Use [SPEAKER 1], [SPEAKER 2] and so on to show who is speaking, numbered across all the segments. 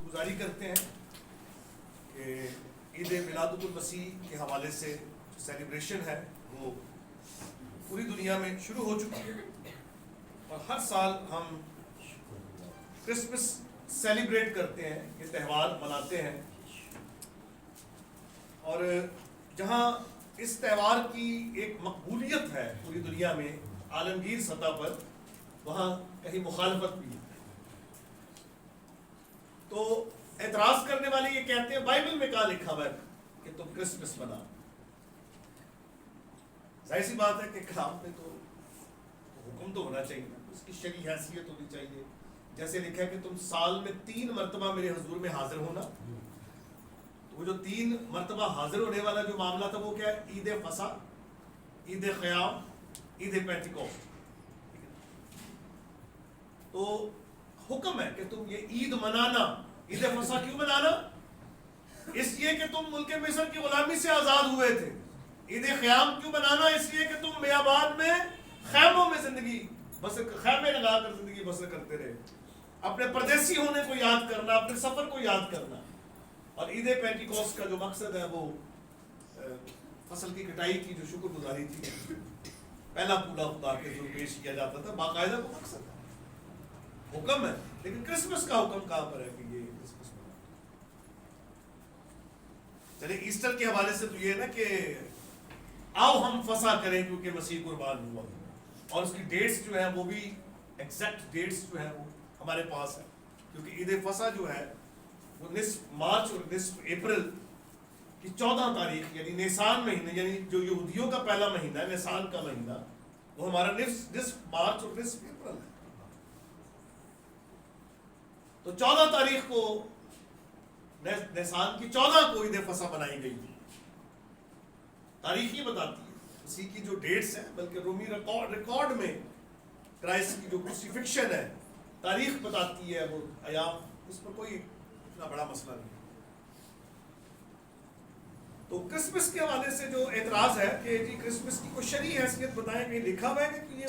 [SPEAKER 1] گزاری کرتے ہیں کہ عید میلاد المسیح کے حوالے سے جو سیلیبریشن ہے وہ پوری دنیا میں شروع ہو چکی ہے، اور ہر سال ہم کرسمس سیلیبریٹ کرتے ہیں، یہ تہوار مناتے ہیں، اور جہاں اس تہوار کی ایک مقبولیت ہے پوری دنیا میں عالمگیر سطح پر، وہاں کہیں مخالفت بھی ہے۔ تو اعتراض کرنے والے یہ کہتے ہیں بائبل میں کہاں لکھا ہوا ہے کہ تم کرسمس مناؤ؟ ظاہر سی بات ہے کہ کلام میں تو حکم تو ہونا چاہیے، اس کی شرعی حیثیت ہونی چاہیے۔ جیسے لکھا ہے کہ تم سال میں 3 مرتبہ میرے حضور میں حاضر ہونا، تو وہ جو 3 مرتبہ حاضر ہونے والا جو معاملہ تھا وہ کیا ہے؟ عید فصح، عید قیام، عید پینتیکوست۔ تو حکم ہے کہ تم یہ عید منانا۔ عید فصح کیوں منانا؟ اس لیے کہ تم ملک مصر کی غلامی سے آزاد ہوئے تھے۔ عید قیام کیوں منانا؟ اس لیے کہ تم بیابان میں خیموں میں زندگی بسر، خیمے لگا کر زندگی بسر کرتے رہے، اپنے پردیسی ہونے کو یاد کرنا، اپنے سفر کو یاد کرنا۔ اور عید پینٹیکوسٹ کا جو مقصد ہے وہ فصل کی کٹائی کی جو شکر گزاری تھی، پہلا پولا خدا کے حضور پیش کیا جاتا تھا، باقاعدہ وہ مقصد ہے، حکم ہے۔ لیکن کرسمس کا حکم کہاں پر ہے کہ یہ کرسمس مناؤ؟ چلے ایسٹر کے حوالے سے تو یہ ہے نا کہ آؤ ہم فصح کریں کیونکہ مسیح قربان ہوا، اور اس کی ڈیٹس جو ہیں وہ بھی ایگزیکٹ ڈیٹس جو ہیں وہ ہمارے پاس ہے، کیونکہ عید فصح جو ہے وہ نصف مارچ اور نصف اپریل کی 14 تاریخ، یعنی نیسان مہینے، یعنی جو یہودیوں کا پہلا مہینہ ہے، نیسان کا مہینہ، وہ ہمارا نصف مارچ اور نصف اپریل ہے۔ تو 14 تاریخ کو نیسان کی 14 کو عید فصح بنائی گئی تھی۔ تاریخ یہ بتاتی ہے اسی کی جو ڈیٹس ہیں، بلکہ رومی ریکارڈ میں کرائسٹ کی جو کروسیفکشن ہے تاریخ بتاتی ہے وہ ایام، اس پر کوئی اتنا بڑا مسئلہ نہیں۔ تو کرسمس کے حوالے سے جو اعتراض ہے کہ جی کرسمس کی کوئی شرعی حیثیت بتائیں، کہیں لکھا ہوا ہے کہ یہ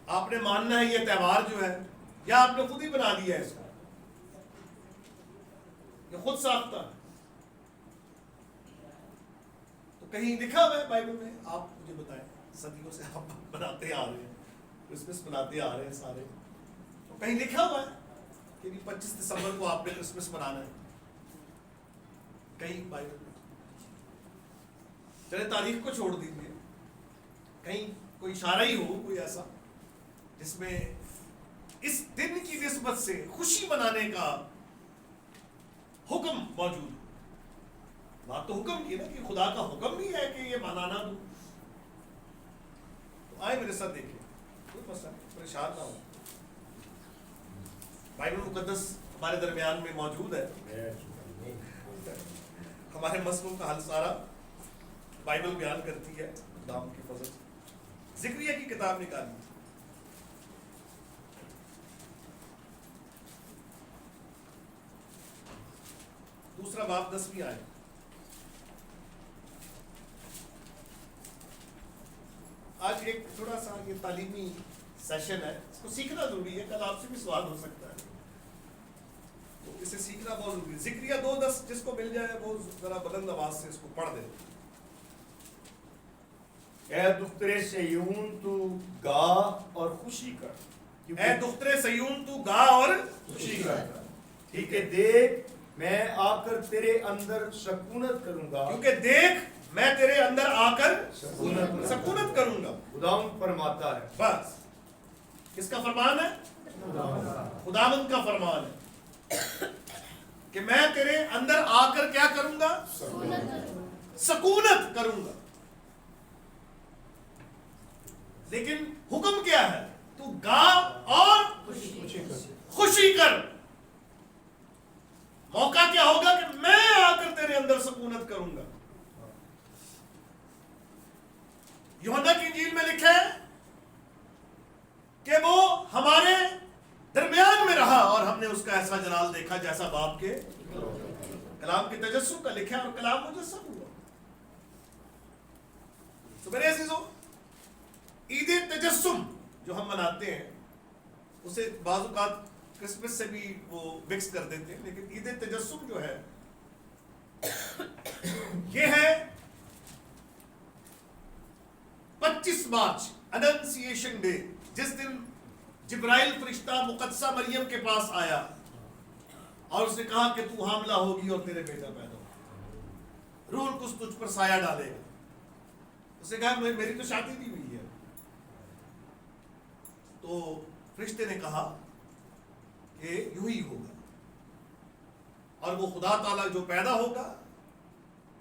[SPEAKER 1] آپ نے ماننا ہے یہ تہوار جو ہے، یا آپ نے خود ہی بنا لیا ہے اس کو، یہ خود ساختہ ہے؟ تو کہیں لکھا ہوا ہے بائبل میں؟ آپ مجھے بتائیں، صدیوں سے آپ بناتے آ رہے ہیں، کرسمس بناتے آ رہے ہیں سارے، تو کہیں لکھا ہوا ہے کہ 25 دسمبر کو آپ نے کرسمس منانا ہے؟ کہیں بائبل میں؟ چلے تاریخ کو چھوڑ دیجیے، کہیں کوئی اشارہ ہی ہو کوئی ایسا جس میں اس دن کی نسبت سے خوشی منانے کا حکم موجود ہو؟ بات تو حکم کی نا، کہ خدا کا حکم بھی ہے کہ یہ منانا دو۔ تو آئے میرے ساتھ دیکھیں، کوئی مسئلہ نہیں، پریشان نہ ہو، بائبل مقدس ہمارے درمیان میں موجود ہے، ہمارے مسئلوں کا حل سارا بائبل بیان کرتی ہے خدا کی فضل سے۔ ذکریہ کی کتاب نکالی، دوسرا باب 10ویں آیت۔ آج ایک تھوڑا سا یہ تعلیمی سیشن ہے، اس کو سیکھنا ضروری ہے، کل آپ سے بھی سوال ہو سکتا ہے، تو اسے سیکھنا بہت ضروری ہے۔ ذکریہ 2:10 جس کو مل جائے وہ ذرا بلند آواز سے اس کو پڑھ دے۔
[SPEAKER 2] اے دختر صہیون تو گا اور خوشی کر،
[SPEAKER 1] اے دختر صہیون تو گا اور
[SPEAKER 2] خوشی کر، ٹھیک ہے، دیکھ میں آ کر تیرے اندر سکونت کروں گا،
[SPEAKER 1] کیونکہ دیکھ میں تیرے اندر آ کر سکونت کروں گا۔
[SPEAKER 2] خداوند فرماتا ہے،
[SPEAKER 1] بس کس کا فرمان ہے؟ خداوند کا فرمان ہے کہ میں تیرے اندر آ کر کیا کروں گا؟ سکونت کروں گا۔ لیکن حکم کیا ہے؟ تو گا اور خوشی کر۔ موقع کیا ہوگا کہ میں آ کر تیرے اندر سکونت کروں گا۔ یوحنا کی انجیل میں لکھا ہے کہ وہ ہمارے درمیان میں رہا اور ہم نے اس کا ایسا جلال دیکھا جیسا باپ کے کلام کے تجسم کا لکھا ہے، اور کلام مجسم ہوا۔ تو میرے عزیزو، عید تجسم جو ہم مناتے ہیں اسے بعض اوقات क्रिसमस से भी वो मिक्स कर देते हैं, लेकिन ईद तजस्सुम जो है ये है 25 मार्च, अनंसिएशन डे, जिस दिन जिब्राइल फरिश्ता मुकद्दसा मरियम के पास आया और उसने कहा कि तू हामला होगी और तेरे बेटा पैदा होगा, रूह कुछ तुझ पर साया डालेगा। उसने कहा मेरी तो शादी नहीं हुई है। तो फरिश्ते ने कहा कि यूं ही होगा, और वो खुदा ताला जो पैदा होगा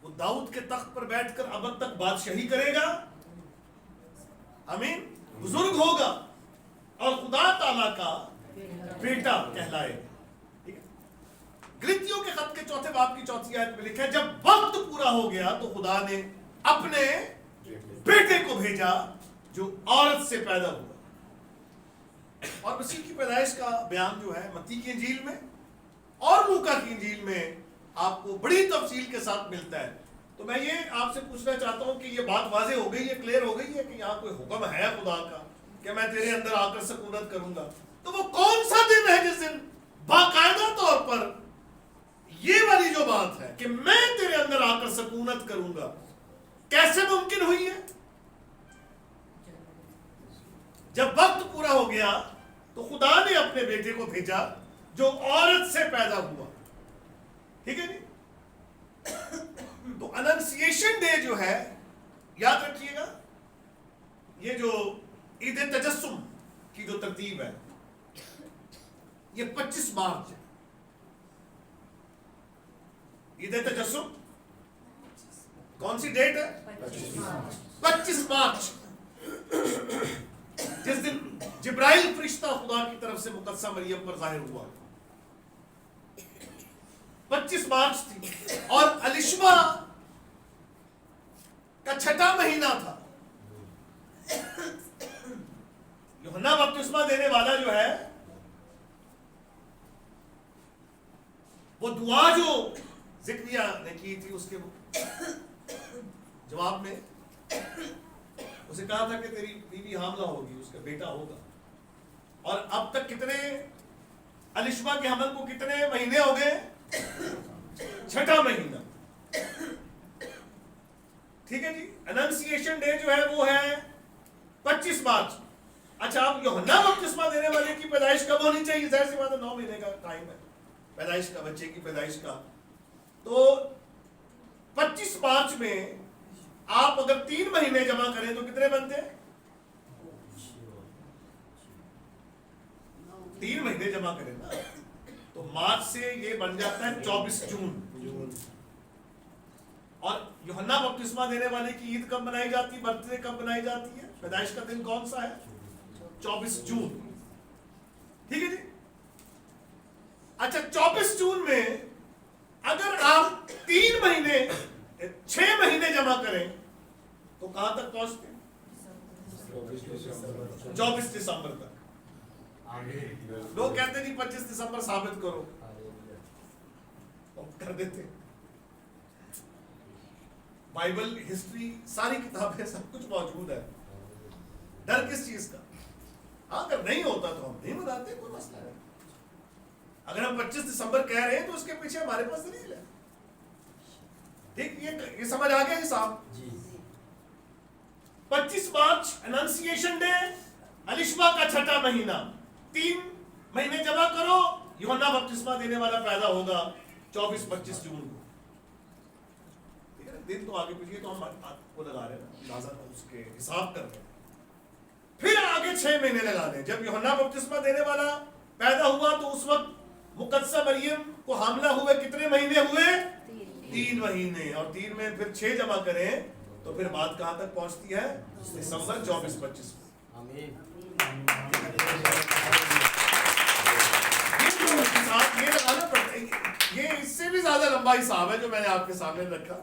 [SPEAKER 1] वो दाऊद के तख्त पर बैठकर अब तक बादशाही करेगा, आमीन, बुजुर्ग होगा और खुदा ताला का बेटा कहलाएगा। ठीक है, गलतियों के खत के चौथे बाब की चौथी आयत में लिखा है, जब वक्त पूरा हो गया तो खुदा ने अपने बेटे को भेजा जो औरत से पैदा हुआ। और मसीह की पैदाइश का बयान जो है मत्ती की इंजील में और लूका की इंजील में आपको बड़ी तफसील के साथ मिलता है। तो मैं ये आपसे पूछना चाहता हूं कि ये बात वाज़ेह हो गई है, क्लियर हो गई है कि यहाँ कोई हुक्म है खुदा का कि मैं तेरे अंदर आकर सकूनत करूंगा। तो वो कौन सा दिन है जिस दिन बाकायदा तौर पर ये वाली जो बात है कि मैं तेरे अंदर आकर सकूनत करूंगा, कैसे मुमकिन हुई है? जब वक्त पूरा हो गया तो खुदा ने अपने बेटे को भेजा जो औरत से पैदा हुआ। ठीक है जी। तो अनंसिएशन डे जो है, याद रखिएगा, ये जो ईद तजस्सुम की जो तरतीब है ये 25 मार्च है। ईद तजस्सुम कौन सी डेट है? 25 मार्च, जिस दिन जिब्राइल फरिश्ता खुदा की तरफ से मुकद्दसा मरियम पर जाहिर हुआ। 25 मार्च थी और अलिशबा का 6वां महीना था। यूहन्ना बपतिस्मा देने वाला जो है वो दुआ जो ज़िक्रिया ने की थी उसके जवाब में उसे कहा था कि तेरी बीवी हामला होगी, उसका बेटा होगा। और अब तक कितने अलिशबा के हमल को कितने महीने हो गए? 6वां महीना। ठीक है जी। अनंसिएशन डे जो है वो है 25 मार्च। अच्छा, अब यूहन्ना बपतिस्मा देने वाले की पैदाइश कब होनी चाहिए? जाहिर सी बात है 9 महीने का टाइम है पैदाइश का, बच्चे की पैदाइश का। तो 25 मार्च में आप अगर 3 महीने जमा करें तो कितने बनते हैं? 3 महीने जमा करें ना, तो मार्च से ये बन जाता है 24 जून। और यूहन्ना बपतिस्मा देने वाले की ईद कब मनाई जाती है? बर्थडे कब मनाई जाती है? पैदाइश का दिन कौन सा है? 24 जून। ठीक है जी। अच्छा, 24 जून में अगर आप 3 महीने 6 महीने जमा करें तो कहां तक पहुंचते हैं? 24 दिसंबर तक। लोग कहते हैं जी 25 दिसंबर साबित करो, तो कर देते। बाइबल, हिस्ट्री, सारी किताबें, सब कुछ मौजूद है। डर किस चीज का? हाँ, अगर नहीं होता तो हम नहीं मनाते, कोई मसला नहीं। अगर हम 25 दिसंबर कह रहे हैं तो उसके पीछे हमारे पास दलील है। ठीक, ये समझ आ गया जी साहब? 25 मार्च अनंसिएशन डे, अलिशबा का 6वां महीना। 3 महीने जमा करो, यूहन्ना बपतिस्मा देने वाला पैदा होगा 24-25 जून को। ठीक है, दिन तो आगे पीछे तो हम आपको लगा रहे हैं, अंदाजा उसके हिसाब कर रहे हैं। फिर आगे 6 महीने लगा दें। जब यूहन्ना बपतिस्मा देने वाला पैदा हुआ तो उस वक्त मुकद्दसा मरियम को हामला हुए कितने महीने हुए? 3 महीने। और 3 में फिर 6 जमा करें तो फिर बात कहां तक पहुंचती है? दिसंबर 24-25 को। ये लगाना पड़ता है। ये इससे भी ज्यादा लंबा हिसाब है जो मैंने आपके सामने रखा।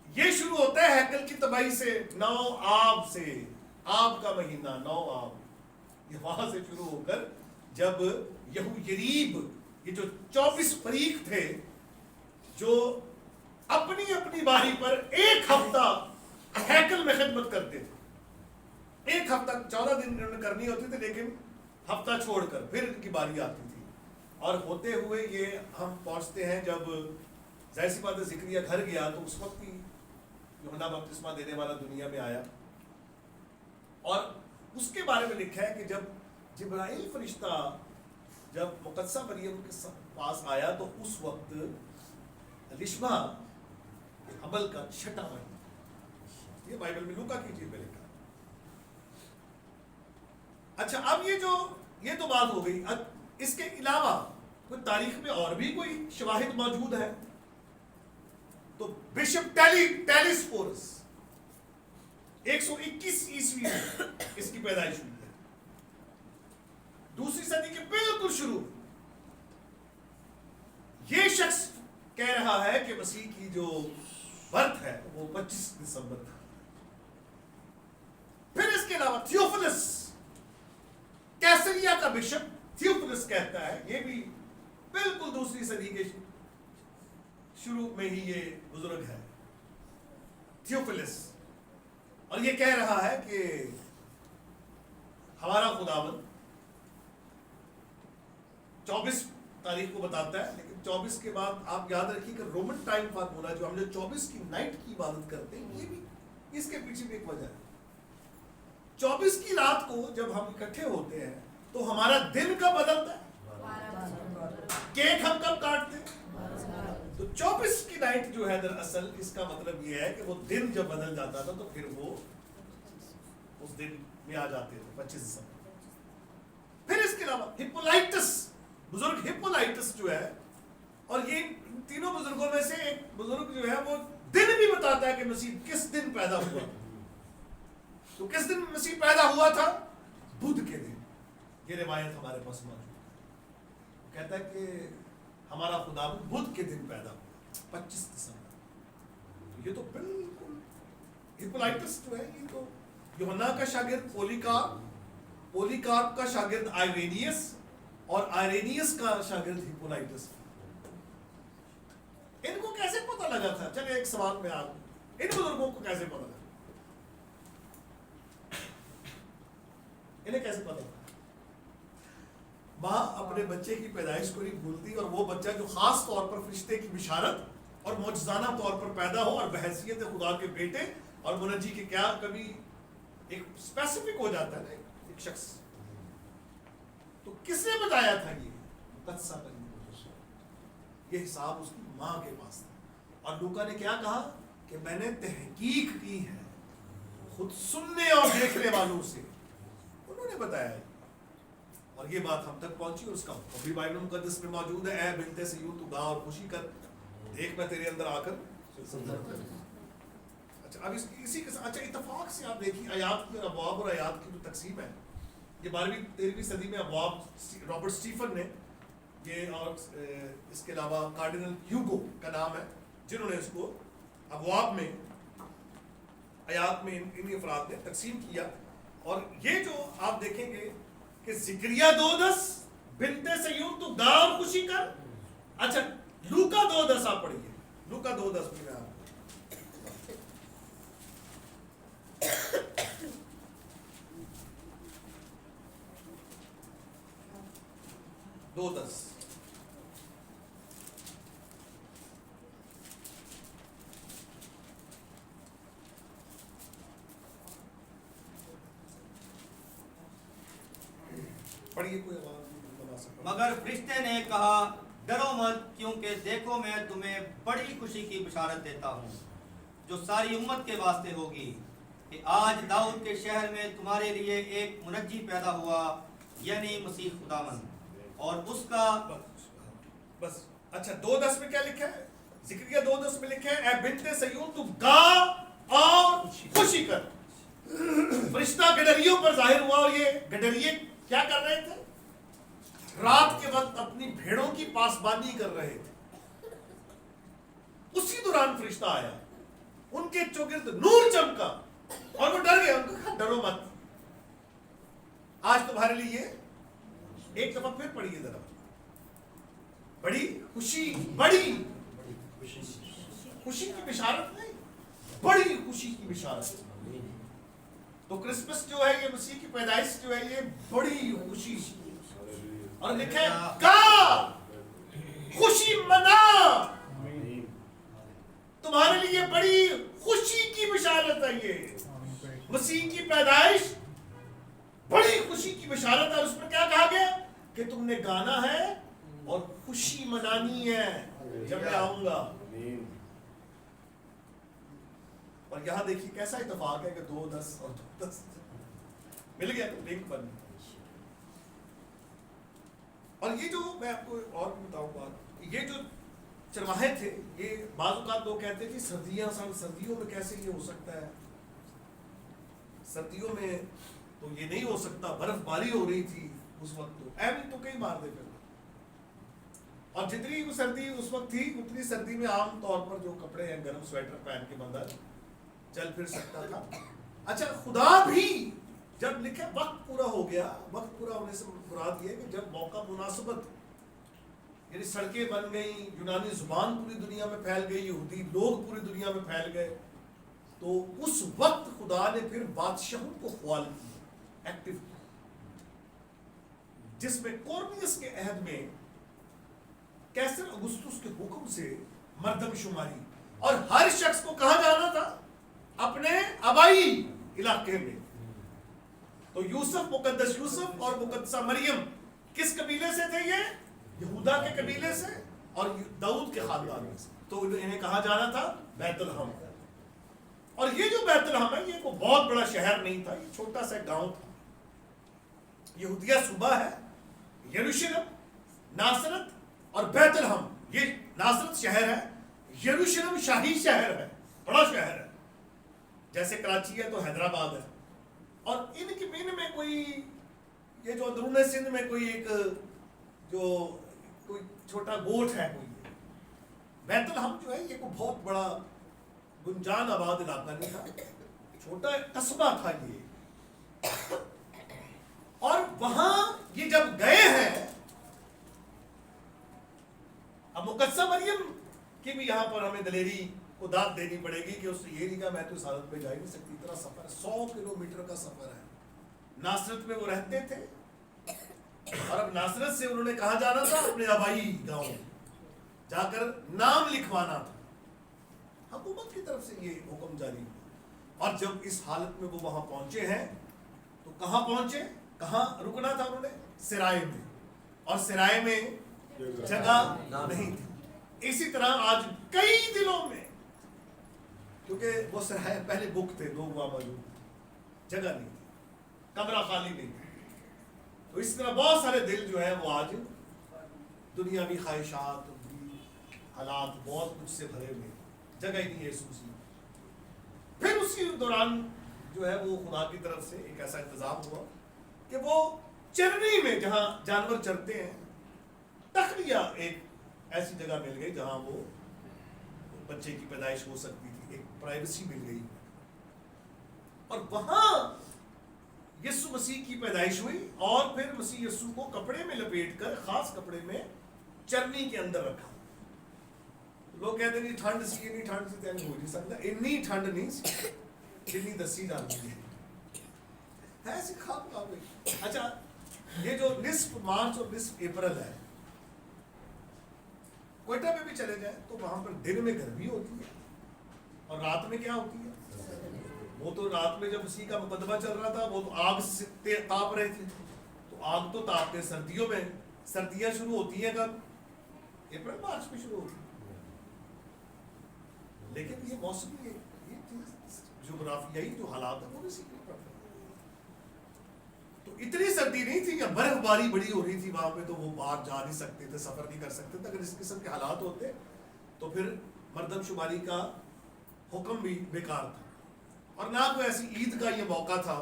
[SPEAKER 1] ये शुरू होता है हैकल की तबाही से, 9 आब से, आब का महीना 9 आब, ये वहां से शुरू होकर जब यहूयरीब, ये जो 24 फरीक थे जो अपनी अपनी बारी पर 1 हफ्ता हैकल में खिदमत करते थे। 1 हफ्ता 14 दिन इन्होंने करनी होती थी, लेकिन हफ्ता छोड़कर फिर इनकी बारी आती थी। और होते हुए ये हम पहुंचते हैं जब जाहिर सी बात है ज़िक्रिया घर गया तो उस वक्त ही यूहन्ना बपतिस्मा देने वाला दुनिया में आया। और उसके बारे में लिखा है कि जब जिब्राइल फरिश्ता जब मुक़द्दसा मरियम के पास आया तो उस वक्त लिशबा हबल का 6वां महीना, ये बाइबल में लूका की चीज में लिखा। अच्छा, अब ये तो बात हो गई। अब इसके अलावा कोई तारीख में और भी कोई शवाहिद मौजूद है? तो बिशप टेलिस्फोरस 121 ईस्वी में इसकी पैदाइश हुई है, दूसरी सदी के बिल्कुल शुरू। ये शख्स कह रहा है कि मसीह की जो बर्थ है वो 25 दिसंबर था। फिर इसके अलावा थियोफिलस, कैसरिया का बिशप थियोफिलस कहता है, ये भी बिल्कुल दूसरी सदी के शुरू में ही ये बुजुर्ग है थियोफिलस, और ये कह रहा है कि हमारा खुदावन 24 तारीख को बताता है, लेकिन 24 के बाद आप याद रखिए कि रोमन टाइम फार्मूला जो हम जो 24 की नाइट की इबादत करते हैं, ये भी इसके पीछे भी एक वजह है। 24 की रात को जब हम इकट्ठे होते हैं तो हमारा दिन कब बदलता है, केक हम कब काटते हैं, तो 24 की नाइट जो है दरअसल इसका मतलब ये है कि वो दिन जब बदल जाता था तो फिर वो उस दिन में आ जाते थे 25 दिसंबर। फिर इसके अलावा हिप्पोलाइटस, बुजुर्ग हिप्पोलाइटस जो है, और ये तीनों बुजुर्गों में से एक बुजुर्ग जो है वो दिन भी बताता है कि मसीह किस दिन पैदा हुआ। तो किस दिन मसीह पैदा हुआ था? बुध के दिन। ये रिवायत हमारे पास मौजूद है। कहता है कि हमारा खुदा बुध के दिन पैदा हुआ 25 दिसंबर। तो ये तो बिल्कुल हिप्पोलाइटस जो है, ये तो यूहन्ना का शागिर्द पोलीकार्प का शागिर्द आइरेनियस, और आइरेनियस का शागिर्द हिप्पोलाइटस। इनको कैसे पता लगा था? चलिए एक सवाल में आप, इन बुजुर्गों को कैसे पता लगा? इन्हें कैसे पता लगा? माँ अपने बच्चे की पैदाइश को नहीं भूलती, और वो बच्चा जो खास तौर पर फरिश्ते की बिशारत और मौजज़ाना तौर पर पैदा हो और बहैसियत खुदा के बेटे और मुनज्जी के, क्या कभी एक स्पेसिफिक हो जाता है ना एक शख्स, तो किसने बताया था? ये मुक़द्दसा मरियम, ये हिसाब उसकी माँ के पास था। और लूका ने क्या कहा कि मैंने तहकीक की है खुद सुनने और देखने वालों से, उन्होंने बताया है। और ये बात हम तक पहुंची, और उसका भी बाइबल मुकद्दस में मौजूद है। ऐ बिन्ते सिय्योन तू गा और खुशी कर, देख मैं तेरे अंदर आकर। अच्छा, अब इसी के साथ, अच्छा इत्तेफाक से आप देखिए आयात की अबवाब और आयात की जो तकसीम है, ये 12वीं 13वीं सदी में अबवाब रॉबर्ट स्टीफन ने ये, और इसके अलावा कार्डिनल ह्यूगो का नाम है जिन्होंने इसको अबवाब में आयात में इन अफराद ने तकसीम किया। और ये जो आप देखेंगे कि ज़िक्रिया 2:10 बिन्ते सिय्योन तू गा और खुशी कर। अच्छा, लूका 2:10 आप पढ़िए, लूका 2:10 में आप 2:10 पढ़िए, कोई आवाज।
[SPEAKER 3] मगर फरिश्ते ने कहा, डरो मत, क्योंकि देखो मैं तुम्हें बड़ी खुशी की बशारत देता हूँ जो सारी उम्मत के वास्ते होगी, कि आज दाऊद के शहर में तुम्हारे लिए एक मुनज्जी पैदा हुआ, यानी मसीह खुदावंद, और उसका
[SPEAKER 1] बस। अच्छा, 2:10 में क्या लिखा है? ज़िक्रिया 2:10 में लिखा है, ऐ बिन्ते सिय्योन तू गा और खुशी कर। फरिश्ता गडरियों पर जाहिर हुआ, और ये गडरिये क्या कर रहे थे? रात के वक्त अपनी भेड़ों की पासबानी कर रहे थे। उसी दौरान फरिश्ता आया, उनके चौगिर्द नूर चमका और वो डर गए। उनको कहा, डरो मत, आज तुम्हारे लिए एक दफा फिर पढ़िए जरा, बड़ी खुशी, बड़ी खुशी की बिशारत नहीं, बड़ी खुशी की बिशारत। तो क्रिसमस जो है ये मसीह की पैदाइश जो है ये बड़ी खुशी, और लिखे का खुशी मना, तुम्हारे लिए बड़ी खुशी की बिशारत है ये। मसीह की पैदाइश बड़ी खुशी की बिशारत है, और उसमें क्या कहा गया कि तुमने गाना है और खुशी मनानी है जब मैं आऊंगा। और यहां देखिए कैसा इत्तेफाक है कि 2 10 और 2 10 मिल गया लिंक बन। और ये जो मैं आपको और भी बताऊंगा, ये जो चरवाहे थे, ये बाज़ औक़ात लोग कहते थे सर्दियों में कैसे ये हो सकता है, सर्दियों में तो ये नहीं हो सकता, बर्फबारी हो रही थी उस वक्त, तो ऐन तो कई मार दे फिर। और जितनी सर्दी उस वक्त थी उतनी सर्दी में आम तौर पर जो कपड़े हैं गर्म स्वेटर पहन के बंदा चल फिर सकता था। अच्छा, खुदा भी जब लिखे वक्त पूरा हो गया, वक्त पूरा होने से मुराद ये कि जब मौका मुनासिबत, यानी सड़कें बन गई, यूनानी जुबान पूरी दुनिया में फैल गई, यहूदी लोग पूरी दुनिया में फैल गए, तो उस वक्त खुदा ने फिर बादशाहों को ख्वाल किया, एक्टिव, जिसमें कोर्नियस के अहद में कैसर अगुस्तुस के हुक्म से मर्दमशुमारी, और हर शख्स को कहा जाना था अपने आबाई इलाके में। तो यूसुफ, मुकद्दस यूसुफ और मुकद्दसा मरियम किस कबीले से थे? ये यहूदा के कबीले से और दाऊद के खानदान में से, तो इन्हें कहा जाना था बैतलहम। और ये जो बैतलहम है ये कोई बहुत बड़ा शहर नहीं था, ये छोटा सा गांव था। यहूदिया सूबा है, यरूशलेम, नासरत और बैतलहम, ये नासरत शहर है, यरूशलेम शाही शहर है, बड़ा शहर है, जैसे कराची है तो हैदराबाद है। और इनके बीन में कोई ये जो अंदरूनी सिंध में कोई एक जो कोई छोटा गोठ है, कोई बैतलहम जो है ये कोई बहुत बड़ा गुंजान आबाद इलाका नहीं था, छोटा कस्बा था ये। और वहां ये जब गए हैं, अब मुकद्दसा मरियम की भी यहाँ पर हमें दलेरी को दाद देनी पड़ेगी कि उसने ये नहीं कहा मैं तो इस हालत में जा ही नहीं सकती, इतना सफर 100 किलोमीटर का सफर है। नासरत में वो रहते थे, और अब नासरत से उन्होंने कहा जाना था अपने आबाई गांव जाकर नाम लिखवाना था, हुकूमत की तरफ से ये हुक्म जारी हुआ। और जब इस हालत में वो वहां पहुंचे हैं, तो कहां पहुंचे, कहां रुकना था उन्होंने? सिराय में, और सिराय में जगह नहीं थी। इसी तरह आज कई दिलों में, क्योंकि वो सिराय पहले बुक थे, लोग वहां मौजूद, जगह नहीं थी, कमरा खाली नहीं था। तो इस तरह बहुत सारे दिल जो है वो आज दुनियावी ख्वाहिशात, हालात, बहुत कुछ से भरे हुए, जगह ही नहीं है यीशु मसीह। फिर उसी दौरान जो है वो खुदा की तरफ से एक ऐसा इंतजाम हुआ कि वो चरनी में, जहां जानवर चरते हैं, तखलिया एक ऐसी जगह मिल गई जहां वो बच्चे की पैदाइश हो सकती थी, एक प्राइवेसी मिल गई, और वहां यीशु मसीह की पैदाइश हुई। और फिर मसीह यीशु को कपड़े में लपेटकर, खास कपड़े में, चरनी के अंदर रखा। लोग कहते हैं ठंड सी, इतनी ठंड से तैयार हो नहीं सकता, इतनी ठंड नहीं जितनी दसी जाती है, ऐसी खाब आ गई। अच्छा, ये जो निस्फ मार्च और निस्फ अप्रैल है, कोयटा में भी चले जाए तो वहां पर दिन में गर्मी होती है और रात में क्या होती है? वो तो रात में जब उसी का मुकदमा चल रहा था, वो तो आग से ताप रहे थे, तो आग तो तापते। सर्दियों में, सर्दियां शुरू होती हैं कब? अप्रैल मार्च में शुरू होती है। लेकिन ये मौसमी, ये ज्योग्राफियाई जो हालात है वो भी सीखने पड़ते हैं। तो इतनी सर्दी नहीं थी, या बर्फबारी बड़ी हो रही थी वहां पे, तो वो बाहर जा नहीं सकते थे, सफर नहीं कर सकते थे। अगर इस किस्म के हालात होते तो फिर मर्दमशुमारी का हुक्म भी बेकार था, और ना कोई ऐसी ईद का ये मौका था।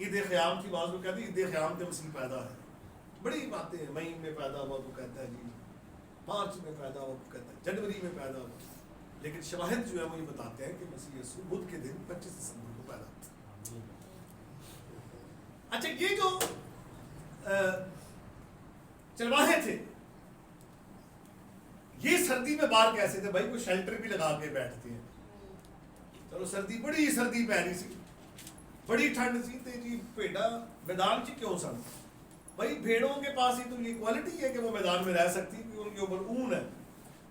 [SPEAKER 1] ईद ख़याम की बात, वो कहते हैं ईद ख़याम के मसीह पैदा है, बड़ी बातें हैं। मई में पैदा हुआ तो कहता है जी, मार्च में पैदा हुआ तो कहता है जनवरी में पैदा हुआ, लेकिन शवाहिद जो है वो ये बताते हैं कि मसीह यीशु बुध के दिन 25 दिसंबर को पैदा हुआ। अच्छा, ये जो चरवाहे थे, ये सर्दी में बाहर कैसे थे भाई? कोई शेल्टर भी लगा के बैठते हैं, चलो सर्दी, बड़ी सर्दी पै रही सी, बड़ी ठंड सी ते जी भेड़ा मैदान च क्यों सन? भाई भेड़ों के पास ही तो ये क्वालिटी है कि वो मैदान में रह सकती, क्योंकि उनके ऊपर ऊन है।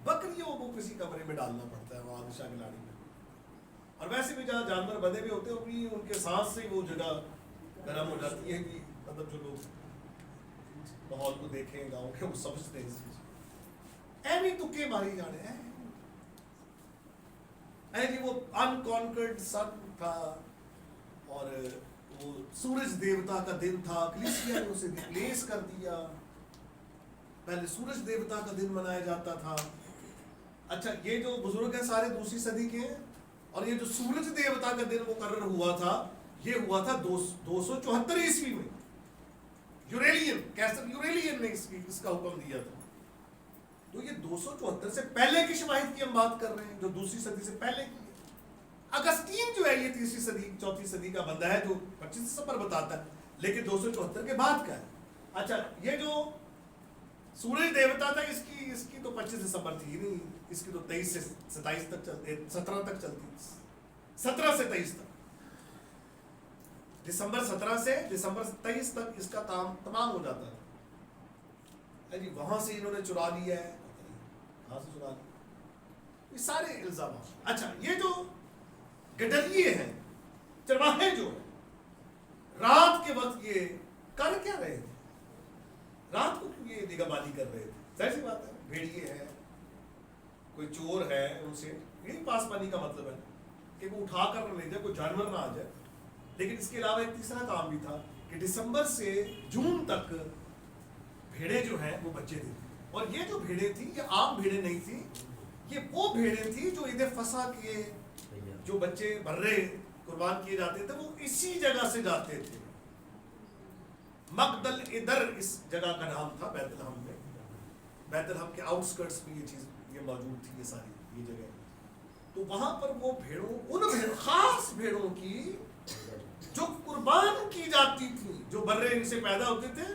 [SPEAKER 1] बकरियों को किसी कमरे में डालना पड़ता है वहाँ दिशा गिलाड़ी में, और वैसे भी जहाँ जानवर बंधे हुए होते हैं अपनी उनके सांस से वो जगह गर्म हो जाती है कि मतलब जो लोग माहौल को देखें गाँव के वो समझते हैं इस चीज। ऐवी तुक्के मारी जाने हैं जी। वो अनकॉन्कर्ड सन था और वो सूरज देवता का दिन था, कलीसिया ने उसे रिप्लेस कर दिया। पहले सूरज देवता का दिन मनाया जाता था। अच्छा, ये जो बुजुर्ग हैं सारे दूसरी सदी के हैं, और ये जो सूरज देवता का दिन मुकर्रर हुआ था, ये हुआ था 274 ईस्वी में। यूरेलियन, कैसर यूरेलियन ने इसका हुक्म दिया था। तो ये 274 से पहले की शवाहिद की हम बात कर रहे हैं, जो दूसरी सदी से पहले की है। अगस्तीन जो है ये तीसरी सदी चौथी सदी का बंदा है, जो 25 दिसंबर बताता है, लेकिन 274 के बाद का है। अच्छा, ये जो सूरज देवता था इसकी तो 25 दिसंबर थी नहीं, इसकी तो 23 से 27 तक चलती, 17 तक चलती, 17 से 23 तक, दिसंबर 17 से दिसंबर 23 तक इसका तमाम हो जाता है जी। वहां से इन्होंने चुरा लिया है, कहां से चुरा लिया, ये सारे इल्जाम। अच्छा, ये जो गडरिये हैं, चरवाहे जो है, रात के वक्त ये कर क्या रहे थे? रात को क्यों ये निगहबानी कर रहे थे? जाहिर सी बात है, भेड़िए हैं, कोई चोर है, उनसे यही पासबानी का मतलब है कि वो उठा कर ले जाए, कोई जानवर ना आ जाए। लेकिन इसके अलावा एक तीसरा काम भी था कि दिसंबर से जून तक भेड़े जो हैं वो बच्चे देते, और ये जो भेड़े थी ये आम भेड़े नहीं थी, ये वो भेड़े थी जो ईद फसा के जो बच्चे बर्रे कुर्बान किए जाते थे वो इसी जगह से जाते थे। मकदल इधर इस जगह का नाम था, बैतलहम में, बैतलहम के आउटस्कर्ट्स में ये चीज ये मौजूद थी, ये सारी ये जगह। तो वहां पर वो उन खास भेड़ों की जो कुर्बान की जाती थी, जो बर्रे इनसे पैदा होते थे,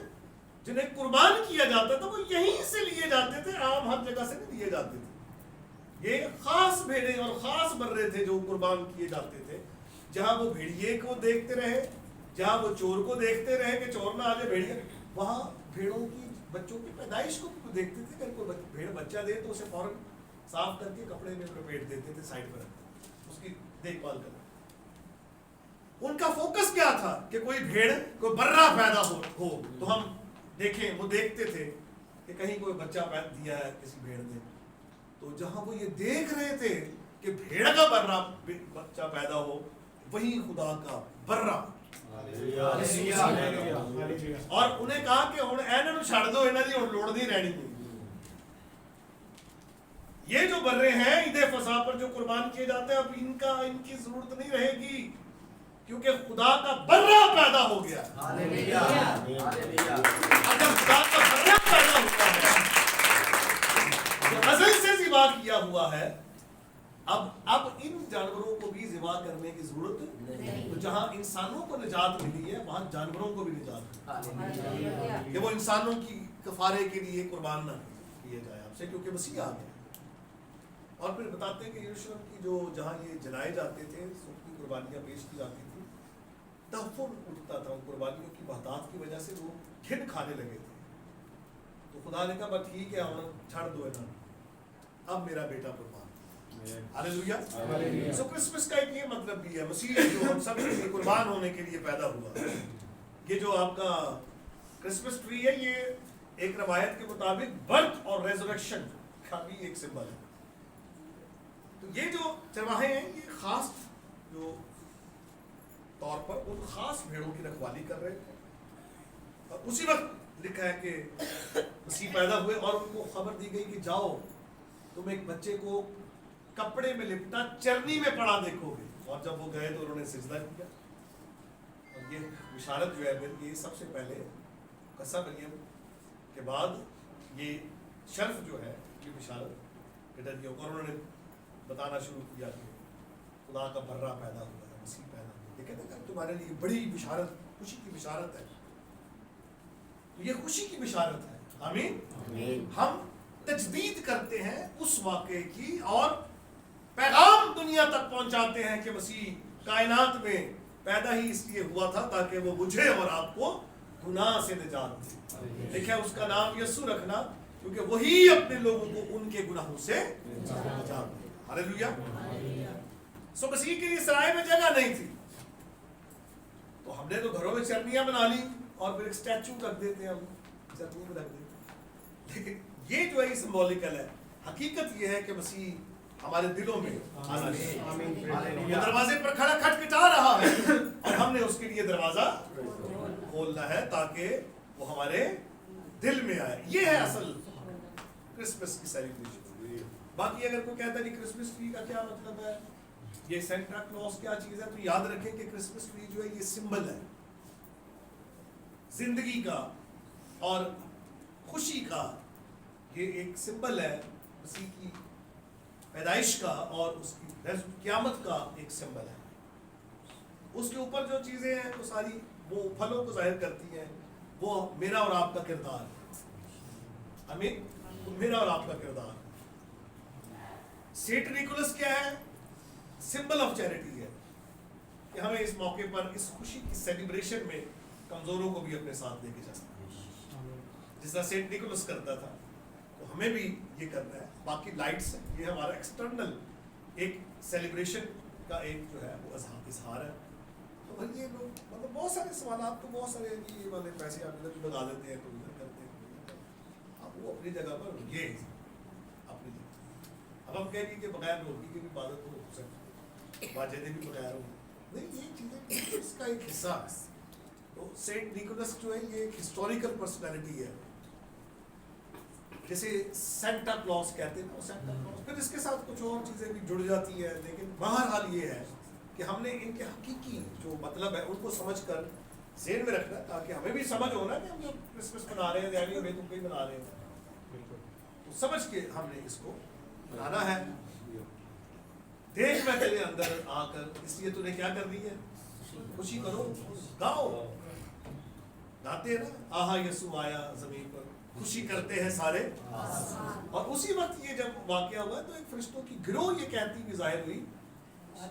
[SPEAKER 1] जिन्हें कुर्बान किया जाता था, वो यहीं से लिए जाते थे, आम हर जगह से नहीं लिए जाते थे। ये खास भेड़े और खास बर्रे थे जो कुर्बान किए जाते थे। जहां वो भेड़िए को देखते रहे, जहां वो चोर को देखते रहे कि चोर ना आ जाए भेड़िया, वहां भेड़ों की बच्चों की पैदाइश को देखते थे। अगर कोई भेड़ बच्चा दे तो उसे फौरन साफ करके कपड़े में लपेट देते थे, साइड पर रखते, उसकी देखभाल करते। उनका फोकस क्या था कि कोई भेड़, कोई बर्रा पैदा हो तो हम देखें, वो देखते थे कि कहीं कोई बच्चा पैदा दिया है किसी भेड़ ने। तो जहां वो ये देख रहे थे कि भेड़ का बर्रा बच्चा पैदा हो, वही खुदा का बर्रा। और उन्हें कहा कि हुण इन्हां नूं छड्ड दो, इन्हां दी हुण लोड़ नहीं रहनी। ये जो बर्रे हैं ईद फसा पर जो कुर्बान किए जाते हैं, अब इनकी जरूरत नहीं रहेगी, क्योंकि खुदा का बर्रा पैदा हो गया। अगर खुदा का बर्रा पैदा हुआ है जो अज़ल से ज़िबा किया हुआ है, अब इन जानवरों को भी ज़िबा करने की जरूरत नहीं। तो जहां इंसानों को निजात मिली है वहां जानवरों को भी निजात मिली, वो इंसानों की कफारे के लिए कुर्बान न किए जाए आपसे, क्योंकि मसीह आ गया। और फिर बताते हैं कि यरूशलेम की जो जहाँ ये जलाए जाते थे, उनकी कुर्बानियाँ पेश की जाती थी, तहफ़्फ़ुज़ उठता था उन कुर्बानियों की बहतात की वजह से, लोग घिन खाने लगे थे। तो खुदा ने कहा ठीक है, छड़ दो ना, अब मेरा बेटा कुर्बान। हालेलुया। सो क्रिसमस का एक ये मतलब भी है, मसीह जो हम सब के लिए कुर्बान होने के लिए पैदा हुआ। ये जो आपका क्रिसमस ट्री है, ये एक रवायत के मुताबिक बर्थ और रेजरेक्शन का भी एक सिंबल है। तो ये जो चरवाहे हैं, ये खास जो तौर पर उन खास भेड़ों की रखवाली कर रहे थे। और उसी वक्त लिखा है कि मसीह पैदा हुए और उनको खबर दी गई कि जाओ तुम एक बच्चे को कपड़े में लिपटा चरनी में पड़ा देखोगे। और जब वो गए तो उन्होंने सिजदा किया। और ये बिशारत जो है, ये सबसे पहले कसा मरियम के बाद ये शर्फ जो है, ये बिशारत गडरियों को, और उन्होंने बताना शुरू किया कि खुदा का बर्रा पैदा हुआ है, मसीह पैदा हुआ। ये कहते हैं तुम्हारे लिए बड़ी बिशारत, खुशी की बिशारत है। तो ये खुशी की बिशारत है। आमीन। हम तजदीद करते हैं उस वाक़े की और पैगाम दुनिया तक पहुंचाते हैं कि मसीह कायनात में पैदा ही इसलिए हुआ था ताकि वो मुझे और आपको गुनाह से निजात दे। देखिए उसका नाम यीशु रखना, क्योंकि वही अपने लोगों को उनके गुनाहों से निजात दे। हालेलुया। सो मसीह के लिए सराय में जगह नहीं थी, तो हमने तो घरों में चटनियां बना ली और फिर एक स्टैचू रख देते हैं, हम चटनी में रख देते। लेकिन ये जो है ये सिंबॉलिकल है। हकीकत ये है कि मसीह हमारे दिलों में आना चाहिए। वो दरवाजे पर खड़ा खटखटा रहा है और हमने उसके लिए दरवाजा खोलना है ताकि वो हमारे दिल में आए। ये है असल क्रिसमस की सेलिब्रेशन। बाकी अगर कोई कहता है कि क्रिसमस ट्री का क्या मतलब है, ये सेंटा क्लॉज क्या चीज है, तो याद रखें कि क्रिसमस ट्री जो है ये सिंबल है जिंदगी का और खुशी का। ये एक सिंबल है मसीह की पैदाइश का और उसकी क़यामत का एक सिंबल है। उसके ऊपर जो चीजें हैं वो सारी वो फलों को जाहिर करती हैं। वो मेरा और आपका किरदार है। आमीन। वो मेरा और आपका किरदार। सेंट निकोलस क्या है? सिंबल ऑफ चैरिटी है कि हमें इस मौके पर इस खुशी की सेलिब्रेशन में कमजोरों को भी अपने साथ लेके जा सकते हैं, जिस तरह सेंट निकोलस करता था, तो हमें भी ये करना है। बाकी लाइट्स है, ये हमारा एक्सटर्नल एक सेलिब्रेशन का एक जो है वो इजहार है। तो भाई ये लोग मतलब बहुत सारे सवाल तो बहुत सारे ये वाले पैसे आप इधर लगा देते हैं तो इधर करते हैं, आप वो अपनी जगह पर ये अपनी जगह। अब हम कह रही कि बगैर रोटी की भी इबादत हो सकती है, वाजिदे भी बगैर हो नहीं, ये चीज़ें इसका एक हिस्सा है। तो सेंट निकोलस जो है ये एक हिस्टोरिकल पर्सनैलिटी है, जैसे सेंटा क्लॉज कहते हैं ना, सेंटा क्लॉज। फिर इसके साथ कुछ और चीज़ें भी जुड़ जाती है, लेकिन बहरहाल ये है कि हमने इनके हकीकी जो मतलब है उनको समझकर ज़हन में रखना, ताकि हमें भी समझ होना कि हम जो क्रिसमस मना रहे हैं यानी वे तुम कहीं मना रहे हैं, तो समझ के हमने इसको मनाना है। देख मैं तेरे अंदर आकर, इसलिए तूने क्या कर दी है, खुशी करो, गाओ। गाते हैं ना, आहा यीशु आया जमीन पर, खुशी करते हैं सारे। और उसी वक्त ये जब वाकया हुआ तो एक फरिश्तों की गिरोह ये कहती हुई जाहिर हुई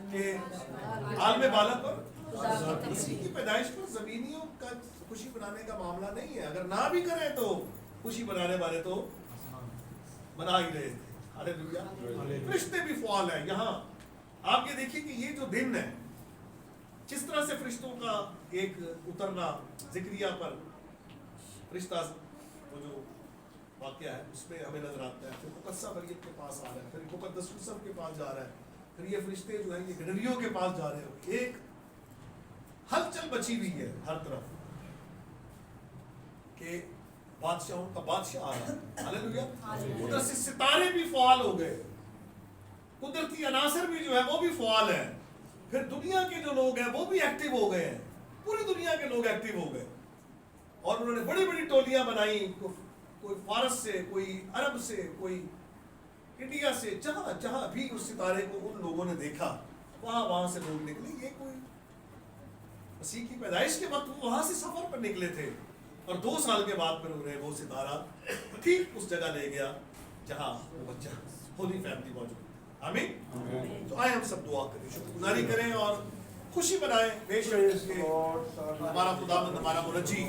[SPEAKER 1] कि आलम बालक पर मसीह की पैदाइश पर जमीनियों का खुशी बनाने का मामला नहीं है। अगर ना भी करें तो खुशी बनाने वाले तो बना ही रहे थे। हालेलुया। फरिश्ते भी फ़आल है। यहाँ आप ये देखिए कि ये जो दिन है, किस तरह से फरिश्तों का एक उतरना ज़िक्रिया पर, फरिश्ता वो जो वाकया है उसमें हमें नजर आता है। फिर मुकद्दसा मरियम के पास आ रहा है, फिर मुकद्दस यूसुफ के पास जा रहा है, फिर ये फरिश्ते जो है ये गडरियों के पास जा रहे हैं। एक हलचल बची हुई है हर तरफ कि बादशाहों का बादशाह आ रहा है। हालेलुया। उधर से सितारे भी फ़आल हो गए, कुदरती अनासर भी जो है वो भी फ़आल है, फिर दुनिया के जो लोग हैं वो भी एक्टिव हो गए हैं, पूरी दुनिया के लोग एक्टिव हो गए और उन्होंने बड़ी बड़ी टोलियां बनाई। कोई फारस से, कोई अरब से, कोई इंडिया से, जहां जहां भी उस सितारे को उन लोगों ने देखा वहां से लोग निकले। ये कोई मसीह की पैदाइश के वक्त वो वहां से सफर पर निकले थे और 2 साल के बाद फिर उन्हें वो सितारा ठीक उस जगह ले गया जहां वो बच्चा होली फैमिली मौजूद। आमीन। तो आए हम सब दुआ करें, शुक्रगुजारी करें और खुशी मनाएं। बेशक हमारा खुदावंद, हमारा मुनज्जी